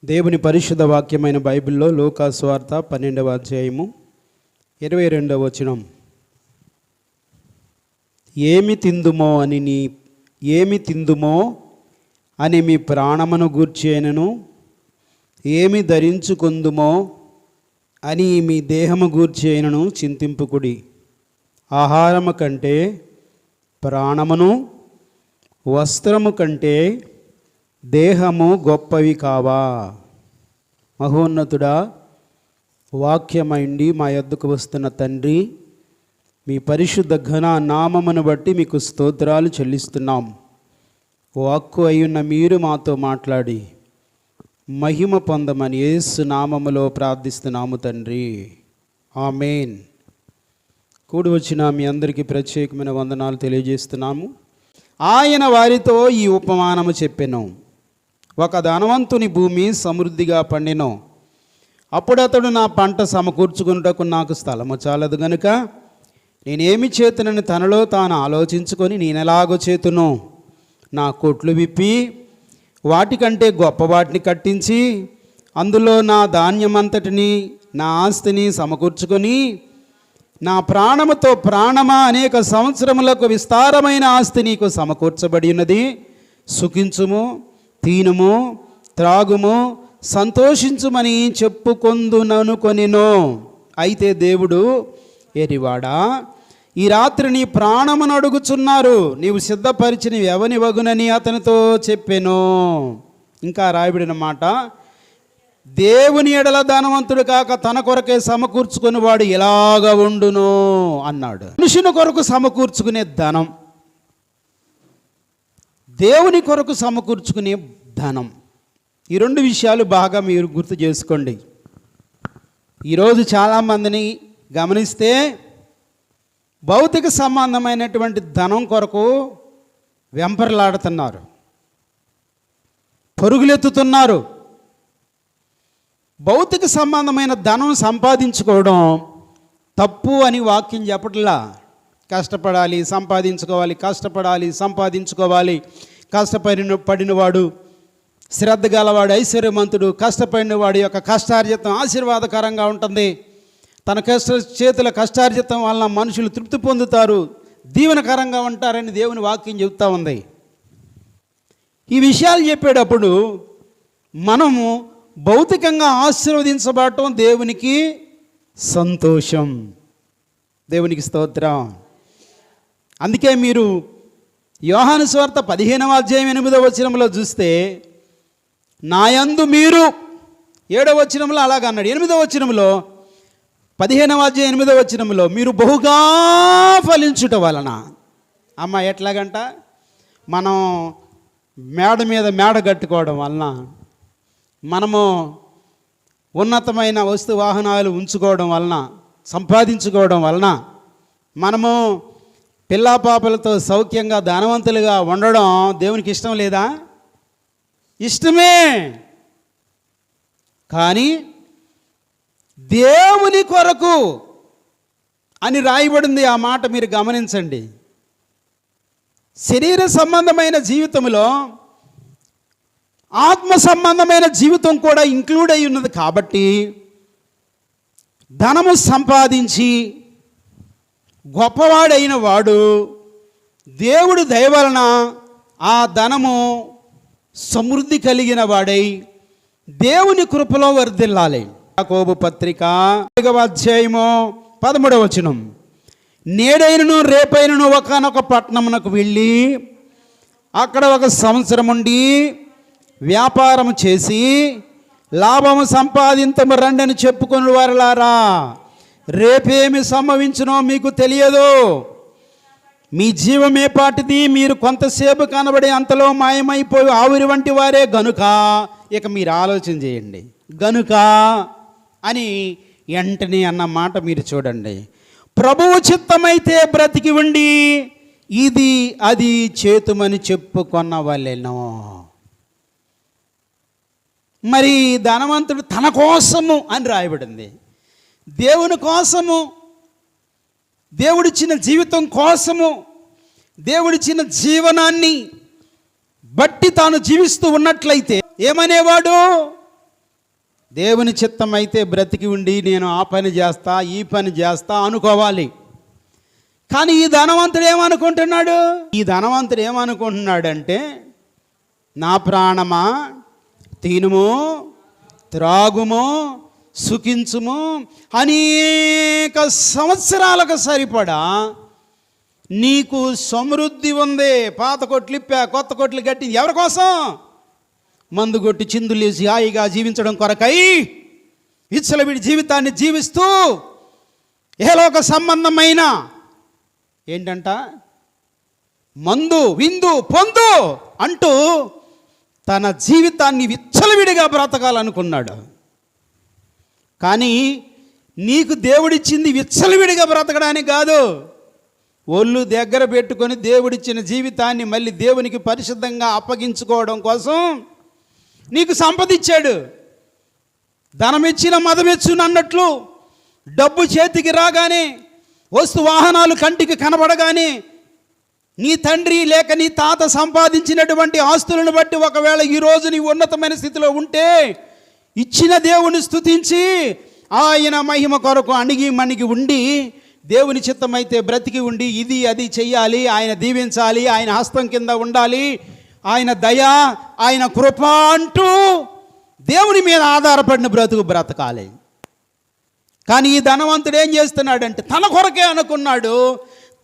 దేవుని పరిశుద్ధ వాక్యమైన బైబిల్లో లూకా సువార్త 12వ అధ్యాయము 22వ వచనం. ఏమి తిందుమో అని మీ ప్రాణమును గూర్చి అయినను, ఏమి ధరించుకొందుమో అని మీ దేహము గూర్చి అయినను చింతింపుకుడి. ఆహారము కంటే ప్రాణమును, వస్త్రము కంటే దేహము గొప్పవి కావా? మహోన్నతుడా, వాక్యమైండి మా యొద్దకు వస్తున్న తండ్రి, మీ పరిశుద్ధ ఘన నామమును బట్టి మీకు స్తోత్రాలు చెల్లిస్తున్నాం. వాక్కు అయ్యున్న మీరు మాతో మాట్లాడి మహిమ పొందమని యేసు నామములో ప్రార్థిస్తున్నాము తండ్రి, ఆమేన్. కూడి వచ్చిన మీ అందరికీ ప్రత్యేకమైన వందనాలు తెలియజేస్తున్నాము. ఆయన వారితో ఈ ఉపమానము చెప్పెను. ఒక ధనవంతుని భూమి సమృద్ధిగా పండెను. అప్పుడు అతడు, నా పంట సమకూర్చుకున్నటకు నాకు స్థలము చాలదు గనుక నేనేమి చేతునని తనలో తాను ఆలోచించుకొని, నేనెలాగో చేతును, నా కొట్లు విప్పి వాటికంటే గొప్ప వాటిని కట్టించి అందులో నా ధాన్యమంతటిని, నా ఆస్తిని సమకూర్చుకొని, నా ప్రాణముతో ప్రాణమా, అనేక సంవత్సరములకు విస్తారమైన ఆస్తి నీకు సమకూర్చబడి ఉన్నది, సుఖించుము, తినుము, త్రాగుము, సంతోషించుమని చెప్పుకొందుననుకొనినో. అయితే దేవుడు, ఎరివాడా, ఈ రాత్రి నీ ప్రాణమును అడుగుచున్నారు, నీవు సిద్ధపరిచినవి ఎవని వగునని అతనితో చెప్పెను. ఇంకా రాయబడిన మాట, దేవుని ఎడల ధనవంతుడు కాక తన కొరకే సమకూర్చుకుని వాడు ఎలాగ ఉండును అన్నాడు. మనుషుని కొరకు సమకూర్చుకునే ధనం, దేవుని కొరకు సమకూర్చుకునే ధనం, ఈ రెండు విషయాలు బాగా మీరు గుర్తు చేసుకోండి. ఈరోజు చాలామందిని గమనిస్తే భౌతిక సంబంధమైనటువంటి ధనం కొరకు వెంపర్లాడుతున్నారు, పరుగులెత్తుతున్నారు. భౌతిక సంబంధమైన ధనం సంపాదించుకోవడం తప్పు అని వాక్యం చెప్పట్లా. కష్టపడాలి, సంపాదించుకోవాలి, కష్టపడాలి, సంపాదించుకోవాలి. కష్టపడినవాడు శ్రద్ధ గలవాడు ఐశ్వర్యవంతుడు. కష్టపడిన వాడి యొక్క కష్టార్జితం ఆశీర్వాదకరంగా ఉంటుంది. తన చేతుల కష్టార్జితం వలన మనుషులు తృప్తి పొందుతారు, దీవెనకరంగా ఉంటారని దేవుని వాక్యం చెబుతూ ఉంది. ఈ విషయాలు చెప్పేటప్పుడు మనము భౌతికంగా ఆశీర్వదించబడటం దేవునికి సంతోషం, దేవునికి స్తోత్రం. అందుకే మీరు యోహాను సువార్త 15వ అధ్యాయం 8వ వచనంలో చూస్తే, నాయందు మీరు, 7వ వచనంలో అలాగన్నాడు. 8వ వచనంలో, 15వ అధ్యాయం 8వ వచనంలో, మీరు బహుగా ఫలించుట వలన. అమ్మ ఎట్లాగంట, మనం మేడ మీద మేడ కట్టుకోవడం వలన, మనము ఉన్నతమైన వస్తు వాహనాలు ఉంచుకోవడం వలన, సంపాదించుకోవడం వలన, మనము పిల్లాపాపలతో సౌఖ్యంగా ధనవంతులుగా ఉండడం దేవునికి ఇష్టం లేదా? ఇష్టమే. కానీ దేవుని కొరకు అని రాయబడింది. ఆ మాట మీరు గమనించండి. శరీర సంబంధమైన జీవితంలో ఆత్మ సంబంధమైన జీవితం కూడా ఇంక్లూడ్ అయి ఉన్నది. కాబట్టి ధనము సంపాదించి గొప్పవాడైన వాడు దేవుడు దయ వలన ఆ ధనము సమృద్ధి కలిగిన వాడై దేవుని కృపలో వర్ధిల్లాలి. యాకోబు పత్రిక 4వ అధ్యాయము 13వ వచనం, నేడైనను రేపైనను ఒకనొక పట్టణమునకు వెళ్ళి అక్కడ 1 సంవత్సరం ఉండి వ్యాపారం చేసి లాభము సంపాదించము రండి అని చెప్పుకుని వారలారా, రేపేమి సంభవించునో మీకు తెలియదు. మీ జీవమే పాటిది, మీరు కొంతసేపు కనబడి అంతలో మాయమైపోయి ఆవిరి వంటి వారే గనుక. ఇక మీరు ఆలోచన చేయండి, గనుక అని వెంటనే అన్న మాట మీరు చూడండి. ప్రభువు చిత్తమైతే బ్రతికి ఉండి ఇది అది చేతుమని చెప్పుకొన్న వాళ్ళేనో. మరి ధనవంతుడు తన కోసము అని రాయబడింది. దేవుని కోసము, దేవుడిచ్చిన జీవితం కోసము, దేవుడిచ్చిన జీవనాన్ని బట్టి తాను జీవిస్తూ ఉన్నట్లయితే ఏమనేవాడు? దేవుని చిత్తం అయితే బ్రతికి ఉండి నేను ఆ పని చేస్తా ఈ పని చేస్తా అనుకోవాలి. కానీ ఈ ధనవంతుడు ఏమనుకుంటున్నాడు? ఈ ధనవంతుడు ఏమనుకుంటున్నాడంటే, నా ప్రాణమా తినుము త్రాగుము సుఖించుము, అనేక సంవత్సరాలకు సరిపడా నీకు సమృద్ధి ఉంది, పాత కొట్లు ఇప్పా కొత్త కొట్లు కట్టింది ఎవరి కోసం? మందు కొట్టి చిందులేసి హాయిగా జీవించడం కొరకై విచ్చలవిడి జీవితాన్ని జీవిస్తూ ఏలోక సంబంధమైన ఏంటంట మందు విందు పొందు అంటూ తన జీవితాన్ని విచ్చలవిడిగా బ్రతకాలనుకున్నాడు. కానీ నీకు దేవుడిచ్చింది విచ్చలవిడిగా బ్రతకడానికి కాదు, ఒళ్ళు దగ్గర పెట్టుకొని దేవుడిచ్చిన జీవితాన్ని మళ్ళీ దేవునికి పరిశుద్ధంగా అప్పగించుకోవడం కోసం నీకు సంపద ఇచ్చాడు. ధనమిచ్చిన మదమెచ్చును అన్నట్లు డబ్బు చేతికి రాగానే, వస్తు వాహనాలు కంటికి కనబడగానే, నీ తండ్రి లేక నీ తాత సంపాదించినటువంటి ఆస్తులను బట్టి ఒకవేళ ఈరోజు నీ ఉన్నతమైన స్థితిలో ఉంటే ఇచ్చిన దేవుని స్తుతించి ఆయన మహిమ కొరకు అణిగి మణిగి ఉండి, దేవుని చిత్తమైతే బ్రతికి ఉండి ఇది అది చెయ్యాలి, ఆయన దీవించాలి, ఆయన హస్తం కింద ఉండాలి, ఆయన దయ ఆయన కృప అంటూ దేవుని మీద ఆధారపడిన బ్రతకాలి. కానీ ఈ ధనవంతుడు ఏం చేస్తున్నాడంటే తన కొరకే అనుకున్నాడు.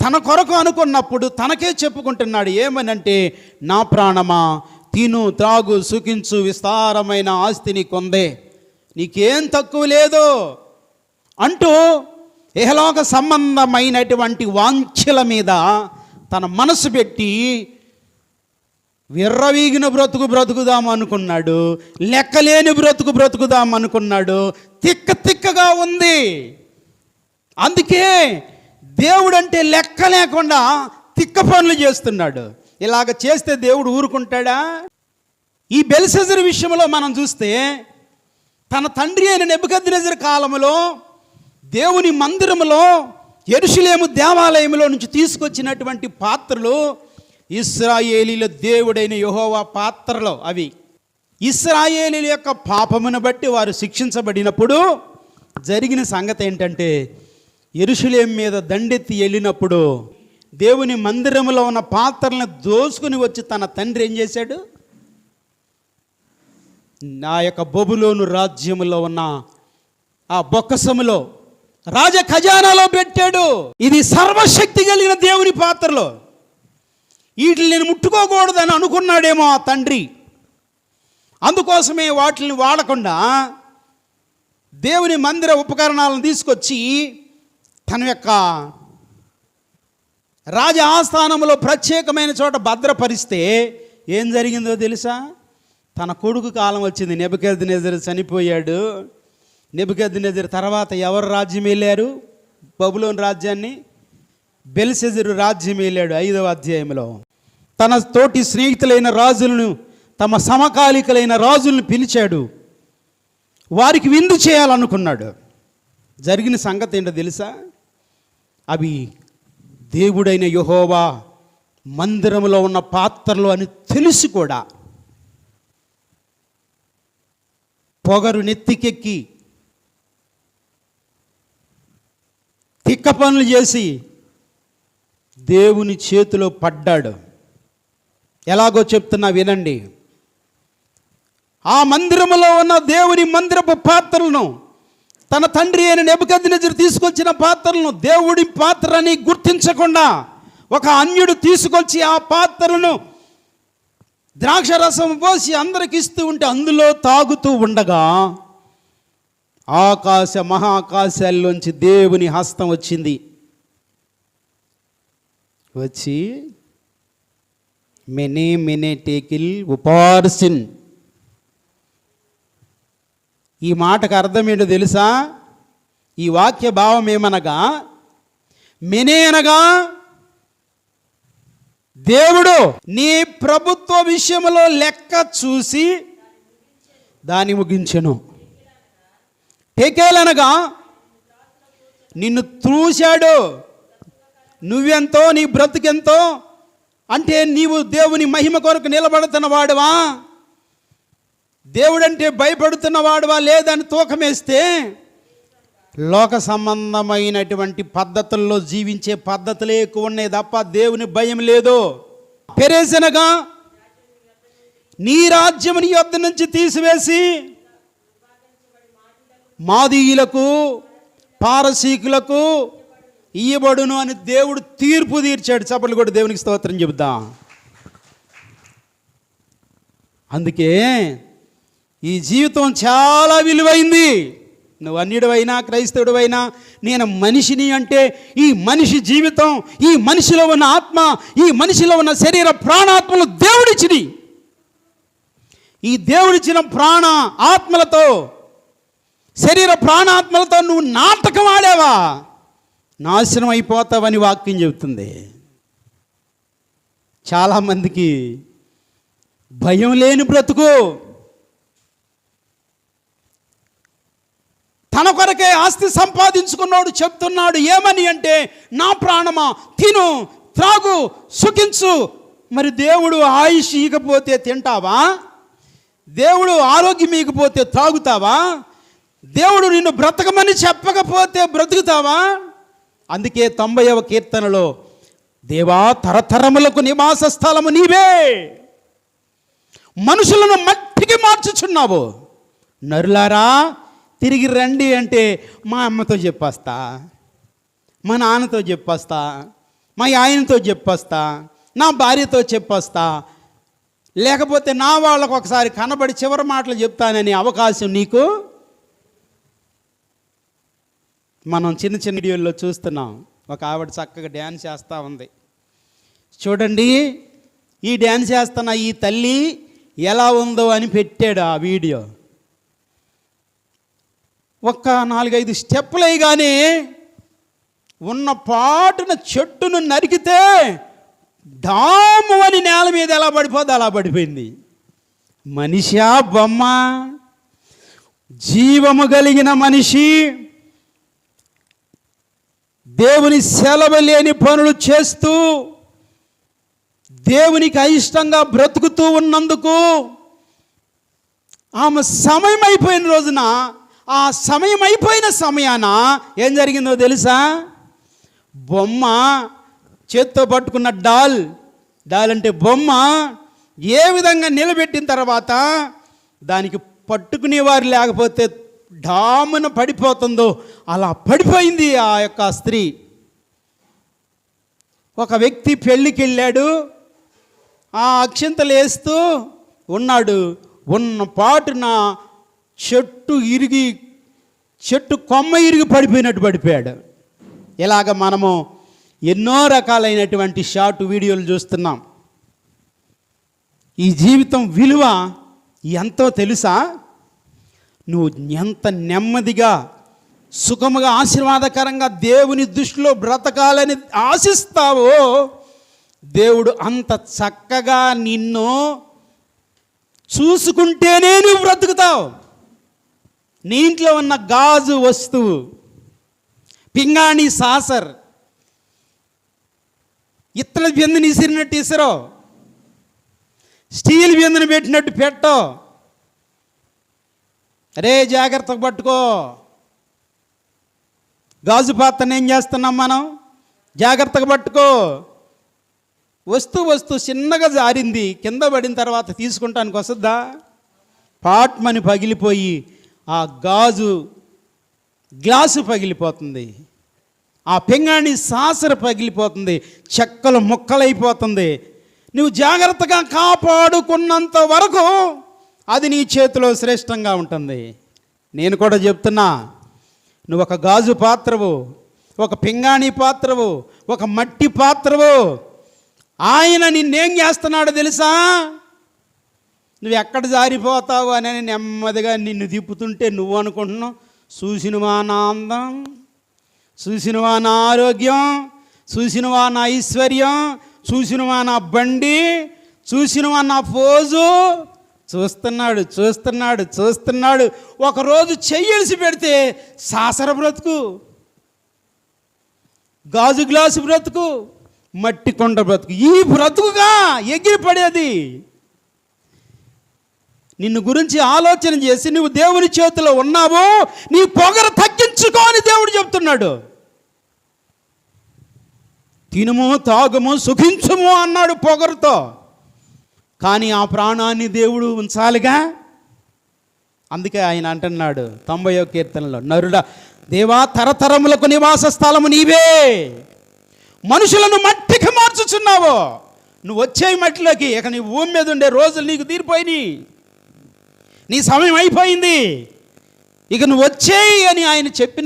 తన కొరకు అనుకున్నప్పుడు తనకే చెప్పుకుంటున్నాడు ఏమనంటే, నా ప్రాణమా తిను త్రాగు సుఖించు, విస్తారమైన ఆస్తి నీకుందే, నీకేం తక్కువ లేదు అంటూ ఇహలోక సంబంధమైనటువంటి వాంఛల మీద తన మనసు పెట్టి విర్రవీగిన బ్రతుకుదాం అనుకున్నాడు, లెక్కలేని బ్రతుకుదాం అనుకున్నాడు. తిక్కగా ఉంది. అందుకే దేవుడంటే లెక్క లేకుండా తిక్క పనులు చేస్తున్నాడు. ఇలాగ చేస్తే దేవుడు ఊరుకుంటాడా? ఈ బెల్షెజరు విషయంలో మనం చూస్తే, తన తండ్రి అయిన నెబుకద్నెజరు కాలంలో దేవుని మందిరములో యెరూషలేము దేవాలయంలో నుంచి తీసుకొచ్చినటువంటి పాత్రలు ఇశ్రాయేలీల దేవుడైన యెహోవా పాత్రలు. అవి ఇశ్రాయేలీల యొక్క పాపమును బట్టి వారు శిక్షించబడినప్పుడు జరిగిన సంగతి ఏంటంటే, యెరూషలేము మీద దండెత్తి వెళ్ళినప్పుడు దేవుని మందిరంలో ఉన్న పాత్రలను దోసుకుని వచ్చి తన తండ్రి ఏం చేశాడు? నా యొక్క బబులోను రాజ్యములో ఉన్న ఆ బొక్కసములో రాజ ఖజానాలో పెట్టాడు. ఇది సర్వశక్తి కలిగిన దేవుని పాత్రలో. వీటిని నేను ముట్టుకోకూడదని అనుకున్నాడేమో ఆ తండ్రి. అందుకోసమే వాటిని వాడకుండా దేవుని మందిర ఉపకరణాలను తీసుకొచ్చి తన యొక్క రాజ ఆస్థానంలో ప్రత్యేకమైన చోట భద్రపరిస్తే ఏం జరిగిందో తెలుసా? తన కొడుకు కాలం వచ్చింది. నెబుకద్నెజరు చనిపోయాడు. నెబుకద్నెజరు తర్వాత ఎవరు రాజ్యం వెళ్ళారు? బబులోను రాజ్యాన్ని బెల్షెజరు రాజ్యం వెళ్ళాడు. 5వ అధ్యాయంలో తన తోటి స్నేహితులైన రాజులను, తమ సమకాలికులైన రాజులను పిలిచాడు. వారికి విందు చేయాలనుకున్నాడు. జరిగిన సంగతి ఏంటో తెలుసా? అవి దేవుడైన యెహోవా మందిరంలో ఉన్న పాత్రలు అని తెలిసి కూడా పొగరు నెత్తికెక్కి తిక్క పనులు చేసి దేవుని చేతిలో పడ్డాడు. ఎలాగో చెప్తున్నా వినండి. ఆ మందిరములో ఉన్న దేవుని మందిరపు పాత్రలను, తన తండ్రి అయిన నెబుకద్నెజరు తీసుకొచ్చిన పాత్రలను దేవుడి పాత్రని గుర్తించకుండా ఒక అన్యుడు తీసుకొచ్చి ఆ పాత్రలను ద్రాక్షరసం పోసి అందరికి ఇస్తూ ఉంటే అందులో తాగుతూ ఉండగా మహాకాశాల్లోంచి దేవుని హస్తం వచ్చింది. వచ్చి మెనే టేకిల్ ఉపార్సిన్. ఈ మాటకు అర్థం ఏంటో తెలుసా? ఈ వాక్య భావం ఏమనగా, మెనే అనగా దేవుడు నీ ప్రభుత్వ విషయంలో లెక్క చూసి దాన్ని ముగించెను. టేకేల్ అనగా నిన్ను చూశాడు, నువ్వెంతో నీ బ్రతుకెంతో, అంటే నీవు దేవుని మహిమ కొరకు నిలబడుతున్న వాడువా, దేవుడంటే భయపడుతున్నవాడువా లేదని తూకమేస్తే లోక సంబంధమైనటువంటి పద్ధతుల్లో జీవించే పద్ధతులే ఎక్కువ ఉన్నాయి తప్ప దేవుని భయం లేదు. పెరేసనగా నీ రాజ్యము నీ యొద్ద నుంచి తీసివేసి మాదీయులకు పారసీకులకు ఇయ్యబడును అని దేవుడు తీర్పు తీర్చాడు. చప్పట్లు కూడా దేవునికి స్తోత్రం చెబుదాం. అందుకే ఈ జీవితం చాలా విలువైంది. నువ్వు అన్యుడివైనా క్రైస్తవుడివైనా నేను మనిషిని అంటే ఈ మనిషి జీవితం, ఈ మనిషిలో ఉన్న ఆత్మ, ఈ మనిషిలో ఉన్న శరీర ప్రాణాత్మలు దేవుడిచ్చిని. ఈ దేవుడిచ్చిన ప్రాణ ఆత్మలతో శరీర ప్రాణాత్మలతో నువ్వు నాటకం ఆడావా నాశనం అయిపోతావని వాక్యం చెబుతుంది. చాలామందికి భయం లేని బ్రతుకు, తన కొరకే ఆస్తి సంపాదించుకున్నాడు చెప్తున్నాడు ఏమని అంటే నా ప్రాణమా తిను త్రాగు సుఖించు. మరి దేవుడు ఆయుష్ ఇకపోతే తింటావా? దేవుడు ఆరోగ్యం ఇకపోతే త్రాగుతావా? దేవుడు నిన్ను బ్రతకమని చెప్పకపోతే బ్రతుకుతావా? అందుకే 90వ కీర్తనలో దేవా తరతరములకు నివాస స్థలము నీవే, మనుషులను మట్టికి మార్చుచున్నావు, నరులారా తిరిగి రండి అంటే మా అమ్మతో చెప్పేస్తా, మా నాన్నతో చెప్పేస్తా, మా ఆయనతో చెప్పేస్తా, నా భార్యతో చెప్పేస్తా, లేకపోతే నా వాళ్ళకు ఒకసారి కనబడి చివరి మాటలు చెప్తానని అవకాశం నీకు. మనం చిన్న చిన్న వీడియోల్లో చూస్తున్నాం. ఒక ఆవిడ చక్కగా డ్యాన్స్ చేస్తూ ఉంది. చూడండి, ఈ డ్యాన్స్ చేస్తున్న ఈ తల్లి ఎలా ఉందో అని పెట్టాడు ఆ వీడియో. ఒక్క 4-5 స్టెప్పులు వేయగానే ఉన్న పాటున చెట్టును నరికితే డాము అని నేల మీద ఎలా పడిపోద్ది అలా పడిపోయింది. మనిషా బొమ్మ? జీవము కలిగిన మనిషి దేవుని సెలవు లేని పనులు చేస్తూ దేవునికి అయిష్టంగా బ్రతుకుతూ ఉన్నందుకు ఆమె సమయం అయిపోయిన రోజున, ఆ సమయం అయిపోయిన సమయాన ఏం జరిగిందో తెలుసా? బొమ్మ చేత్తో పట్టుకున్న డాల్ అంటే బొమ్మ ఏ విధంగా నిలబెట్టిన తర్వాత దానికి పట్టుకునేవారు లేకపోతే డామున పడిపోతుందో అలా పడిపోయింది ఆ యొక్క స్త్రీ. ఒక వ్యక్తి పెళ్ళికి వెళ్ళాడు, ఆ అక్షింతలు వేస్తూ ఉన్నాడు. ఉన్న పాటున చెట్టు కొమ్మ ఇరిగి పడిపోయినట్టు పడిపోయాడు. ఇలాగ మనము ఎన్నో రకాలైనటువంటి షార్ట్ వీడియోలు చూస్తున్నాం. ఈ జీవితం విలువ ఎంతో తెలుసా? నువ్వు ఎంత నెమ్మదిగా సుఖముగా ఆశీర్వాదకరంగా దేవుని దృష్టిలో బ్రతకాలని ఆశిస్తావో దేవుడు అంత చక్కగా నిన్ను చూసుకుంటేనే నువ్వు బ్రతుకుతావు. నీ ఇంట్లో ఉన్న గాజు వస్తువు, పింగాణి సాసర్, ఇత్తల బిందుని ఇసిరినట్టు ఇసరో, స్టీల్ బిందుని పెట్టినట్టు పెట్టో. అరే జాగ్రత్తగా పట్టుకో. గాజు పాత్రను ఏం చేస్తున్నాం మనం? జాగ్రత్తగా పట్టుకో. వస్తూ చిన్నగా జారింది, కింద పడిన తర్వాత తీసుకుంటానికి వస్తుందా? పాట్మని పగిలిపోయి ఆ గాజు గ్లాసు పగిలిపోతుంది, ఆ పింగాణి సాసర పగిలిపోతుంది, చెక్కలు ముక్కలైపోతుంది. నువ్వు జాగ్రత్తగా కాపాడుకున్నంత వరకు అది నీ చేతిలో శ్రేష్టంగా ఉంటుంది. నేను కూడా చెప్తున్నా, నువ్వు ఒక గాజు పాత్రవు, ఒక పింగాణి పాత్రవు, ఒక మట్టి పాత్రవు. ఆయన నిన్నేం చేస్తున్నాడో తెలుసా? నువ్వు ఎక్కడ జారిపోతావు అని నెమ్మదిగా నిన్ను తిప్పుతుంటే నువ్వు అనుకుంటున్నావు, చూసినవా నా అందం, చూసినవా నా ఆరోగ్యం, చూసినవా నా ఐశ్వర్యం, చూసినవా నా బండి, చూసినవా నా పోజు. చూస్తున్నాడు. ఒకరోజు చెయ్యలిసి పెడితే సాసర బ్రతుకు, గాజు గ్లాసు బ్రతుకు, మట్టి కొండ బ్రతుకు, ఈ బ్రతుకుగా ఎగిరిపడేది. నిన్ను గురించి ఆలోచన చేసి నువ్వు దేవుని చేతిలో ఉన్నావు, నీ పొగరు తగ్గించుకో అని దేవుడు చెప్తున్నాడు. తినుము తాగుము సుఖించుము అన్నాడు పొగరుతో. కానీ ఆ ప్రాణాన్ని దేవుడు ఉంచాలిగా. అందుకే ఆయన అంటున్నాడు 90వ కీర్తనలో, నరుడా దేవా తరతరములకు నివాస స్థలము నీవే, మనుషులను మట్టికి మార్చుచున్నావు. నువ్వు వచ్చేయి మట్టిలోకి, ఇక నీ భూమి మీద ఉండే రోజులు నీకు తీరిపోయినాయి, నీ సమయం అయిపోయింది, ఇక నువ్వు వచ్చేయి అని ఆయన చెప్పిన